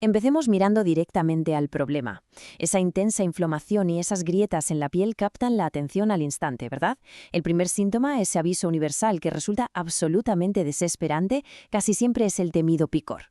Empecemos mirando directamente al problema. Esa intensa inflamación y esas grietas en la piel captan la atención al instante, ¿verdad? El primer síntoma, ese aviso universal que resulta absolutamente desesperante, casi siempre es el temido picor.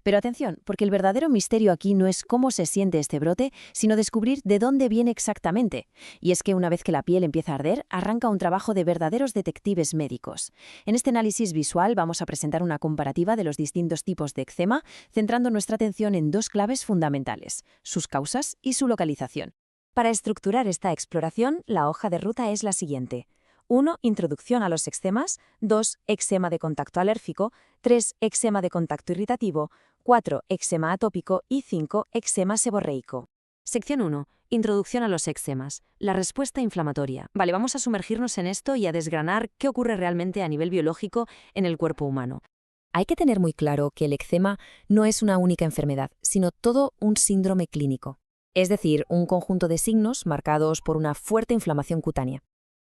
Pero atención, porque el verdadero misterio aquí no es cómo se siente este brote, sino descubrir de dónde viene exactamente. Y es que una vez que la piel empieza a arder, arranca un trabajo de verdaderos detectives médicos. En este análisis visual vamos a presentar una comparativa de los distintos tipos de eczema, centrando nuestra atención en dos claves fundamentales: sus causas y su localización. Para estructurar esta exploración, la hoja de ruta es la siguiente. 1. Introducción a los eczemas. 2. Eczema de contacto alérgico. 3. Eczema de contacto irritativo. 4. Eczema atópico. Y 5. Eczema seborreico. Sección 1. Introducción a los eczemas. La respuesta inflamatoria. Vale, vamos a sumergirnos en esto y a desgranar qué ocurre realmente a nivel biológico en el cuerpo humano. Hay que tener muy claro que el eczema no es una única enfermedad, sino todo un síndrome clínico. Es decir, un conjunto de signos marcados por una fuerte inflamación cutánea.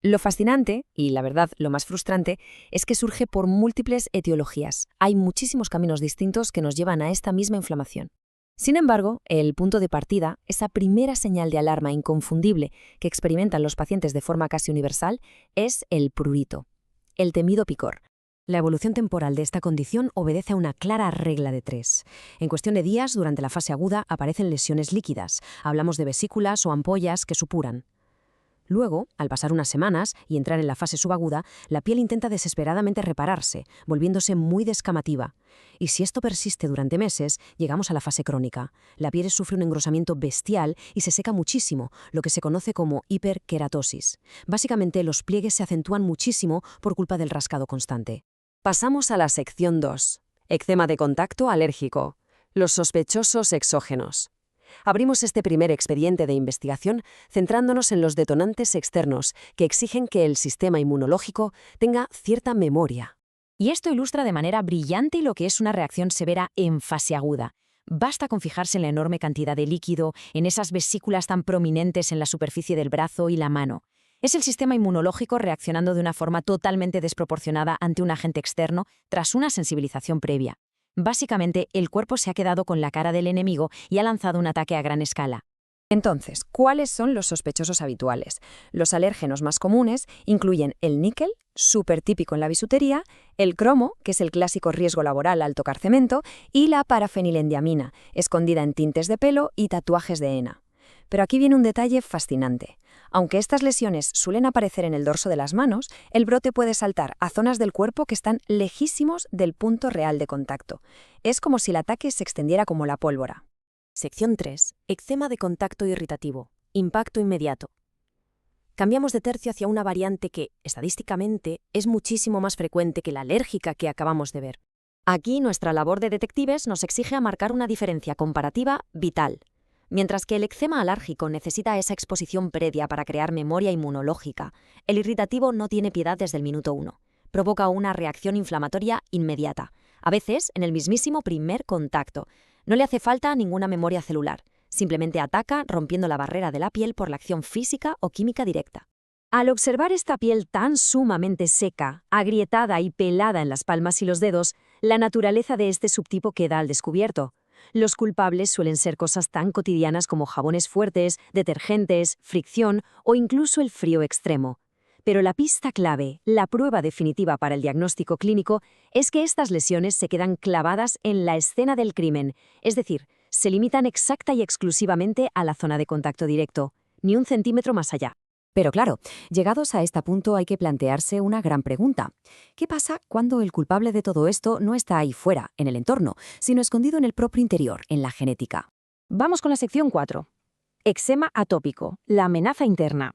Lo fascinante, y la verdad lo más frustrante, es que surge por múltiples etiologías. Hay muchísimos caminos distintos que nos llevan a esta misma inflamación. Sin embargo, el punto de partida, esa primera señal de alarma inconfundible que experimentan los pacientes de forma casi universal, es el prurito, el temido picor. La evolución temporal de esta condición obedece a una clara regla de 3. En cuestión de días, durante la fase aguda, aparecen lesiones líquidas. Hablamos de vesículas o ampollas que supuran. Luego, al pasar unas semanas y entrar en la fase subaguda, la piel intenta desesperadamente repararse, volviéndose muy descamativa. Y si esto persiste durante meses, llegamos a la fase crónica. La piel sufre un engrosamiento bestial y se seca muchísimo, lo que se conoce como hiperkeratosis. Básicamente, los pliegues se acentúan muchísimo por culpa del rascado constante. Pasamos a la sección 2. Eczema de contacto alérgico. Los sospechosos exógenos. Abrimos este primer expediente de investigación centrándonos en los detonantes externos que exigen que el sistema inmunológico tenga cierta memoria. Y esto ilustra de manera brillante lo que es una reacción severa en fase aguda. Basta con fijarse en la enorme cantidad de líquido, en esas vesículas tan prominentes en la superficie del brazo y la mano. Es el sistema inmunológico reaccionando de una forma totalmente desproporcionada ante un agente externo tras una sensibilización previa. Básicamente, el cuerpo se ha quedado con la cara del enemigo y ha lanzado un ataque a gran escala. Entonces, ¿cuáles son los sospechosos habituales? Los alérgenos más comunes incluyen el níquel, súper típico en la bisutería, el cromo, que es el clásico riesgo laboral al tocar cemento, y la parafenilendiamina, escondida en tintes de pelo y tatuajes de henna. Pero aquí viene un detalle fascinante. Aunque estas lesiones suelen aparecer en el dorso de las manos, el brote puede saltar a zonas del cuerpo que están lejísimos del punto real de contacto. Es como si el ataque se extendiera como la pólvora. Sección 3. Eczema de contacto irritativo. Impacto inmediato. Cambiamos de tercio hacia una variante que, estadísticamente, es muchísimo más frecuente que la alérgica que acabamos de ver. Aquí nuestra labor de detectives nos exige marcar una diferencia comparativa vital. Mientras que el eczema alérgico necesita esa exposición previa para crear memoria inmunológica, el irritativo no tiene piedad desde el minuto 1. Provoca una reacción inflamatoria inmediata, a veces en el mismísimo primer contacto. No le hace falta ninguna memoria celular, simplemente ataca rompiendo la barrera de la piel por la acción física o química directa. Al observar esta piel tan sumamente seca, agrietada y pelada en las palmas y los dedos, la naturaleza de este subtipo queda al descubierto. Los culpables suelen ser cosas tan cotidianas como jabones fuertes, detergentes, fricción o incluso el frío extremo. Pero la pista clave, la prueba definitiva para el diagnóstico clínico, es que estas lesiones se quedan clavadas en la escena del crimen, es decir, se limitan exacta y exclusivamente a la zona de contacto directo, ni un centímetro más allá. Pero claro, llegados a este punto hay que plantearse una gran pregunta. ¿Qué pasa cuando el culpable de todo esto no está ahí fuera, en el entorno, sino escondido en el propio interior, en la genética? Vamos con la sección 4. Eczema atópico, la amenaza interna.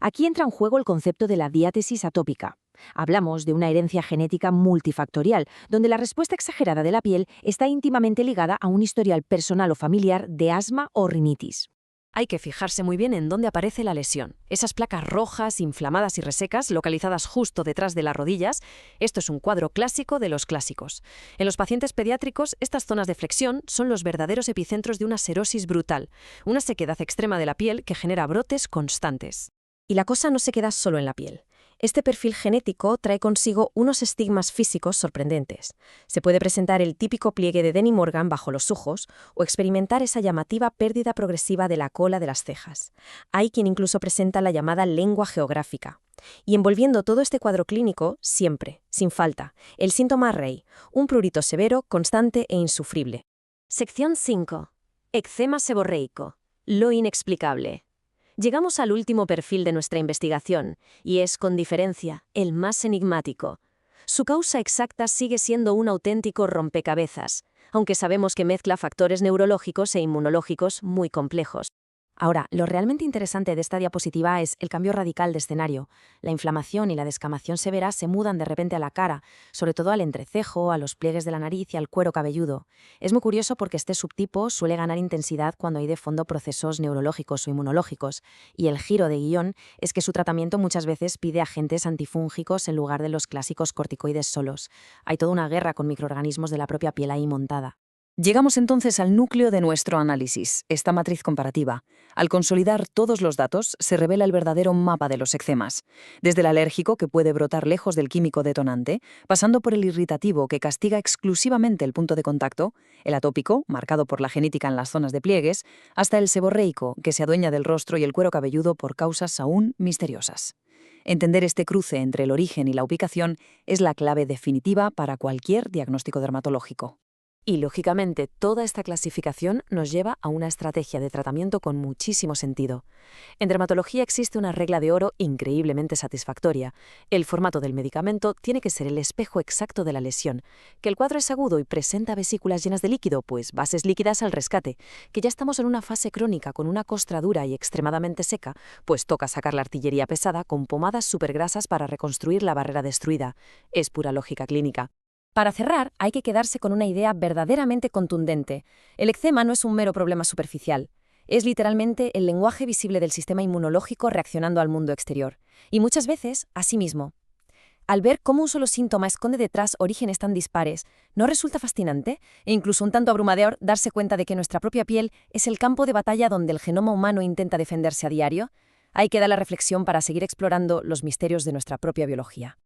Aquí entra en juego el concepto de la diátesis atópica. Hablamos de una herencia genética multifactorial, donde la respuesta exagerada de la piel está íntimamente ligada a un historial personal o familiar de asma o rinitis. Hay que fijarse muy bien en dónde aparece la lesión. Esas placas rojas, inflamadas y resecas, localizadas justo detrás de las rodillas, esto es un cuadro clásico de los clásicos. En los pacientes pediátricos, estas zonas de flexión son los verdaderos epicentros de una serosis brutal, una sequedad extrema de la piel que genera brotes constantes. Y la cosa no se queda solo en la piel. Este perfil genético trae consigo unos estigmas físicos sorprendentes. Se puede presentar el típico pliegue de Denny Morgan bajo los ojos o experimentar esa llamativa pérdida progresiva de la cola de las cejas. Hay quien incluso presenta la llamada lengua geográfica. Y envolviendo todo este cuadro clínico, siempre, sin falta, el síntoma rey, un prurito severo, constante e insufrible. Sección 5. Eczema seborreico. Lo inexplicable. Llegamos al último perfil de nuestra investigación, y es, con diferencia, el más enigmático. Su causa exacta sigue siendo un auténtico rompecabezas, aunque sabemos que mezcla factores neurológicos e inmunológicos muy complejos. Ahora, lo realmente interesante de esta diapositiva es el cambio radical de escenario. La inflamación y la descamación severa se mudan de repente a la cara, sobre todo al entrecejo, a los pliegues de la nariz y al cuero cabelludo. Es muy curioso porque este subtipo suele ganar intensidad cuando hay de fondo procesos neurológicos o inmunológicos, y el giro de guión es que su tratamiento muchas veces pide agentes antifúngicos en lugar de los clásicos corticoides solos. Hay toda una guerra con microorganismos de la propia piel ahí montada. Llegamos entonces al núcleo de nuestro análisis, esta matriz comparativa. Al consolidar todos los datos, se revela el verdadero mapa de los eczemas, desde el alérgico, que puede brotar lejos del químico detonante, pasando por el irritativo, que castiga exclusivamente el punto de contacto, el atópico, marcado por la genética en las zonas de pliegues, hasta el seborreico, que se adueña del rostro y el cuero cabelludo por causas aún misteriosas. Entender este cruce entre el origen y la ubicación es la clave definitiva para cualquier diagnóstico dermatológico. Y, lógicamente, toda esta clasificación nos lleva a una estrategia de tratamiento con muchísimo sentido. En dermatología existe una regla de oro increíblemente satisfactoria. El formato del medicamento tiene que ser el espejo exacto de la lesión. Que el cuadro es agudo y presenta vesículas llenas de líquido, pues bases líquidas al rescate. Que ya estamos en una fase crónica con una costra dura y extremadamente seca, pues toca sacar la artillería pesada con pomadas supergrasas para reconstruir la barrera destruida. Es pura lógica clínica. Para cerrar, hay que quedarse con una idea verdaderamente contundente. El eczema no es un mero problema superficial. Es literalmente el lenguaje visible del sistema inmunológico reaccionando al mundo exterior. Y muchas veces, a sí mismo. Al ver cómo un solo síntoma esconde detrás orígenes tan dispares, ¿no resulta fascinante e incluso un tanto abrumador darse cuenta de que nuestra propia piel es el campo de batalla donde el genoma humano intenta defenderse a diario? Ahí queda la reflexión para seguir explorando los misterios de nuestra propia biología.